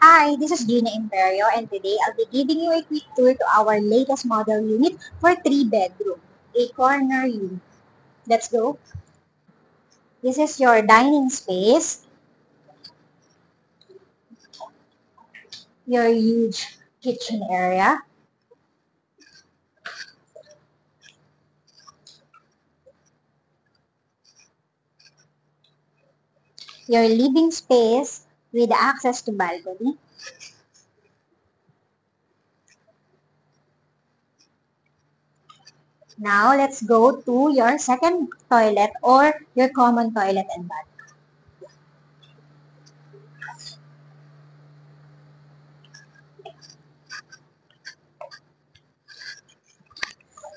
Hi, this is Gina Imperio and today I'll be giving you a quick tour to our latest model unit for 3-bedroom, a corner unit. Let's go. This is your dining space, your huge kitchen area, your living space with access to balcony. Now let's go to your second toilet or your common toilet and bath.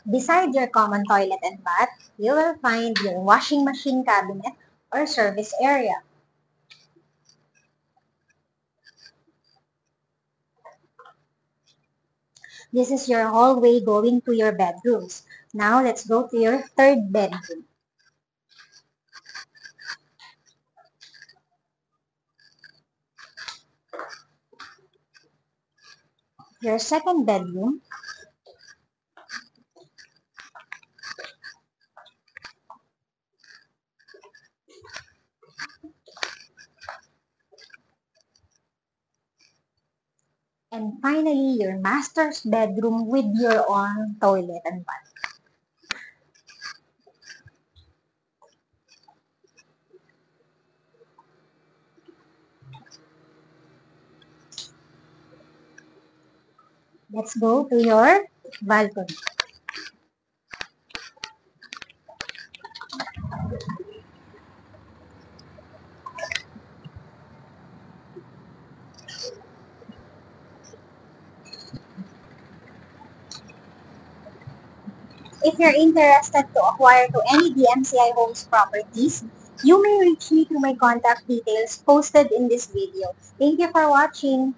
Beside your common toilet and bath, you will find your washing machine cabinet or service area. This is your hallway going to your bedrooms. Now let's go to your third bedroom. Your second bedroom. And finally, your master's bedroom with your own toilet and bath. Let's go to your balcony. If you're interested to acquire to any DMCI Homes properties, you may reach me through my contact details posted in this video. Thank you for watching.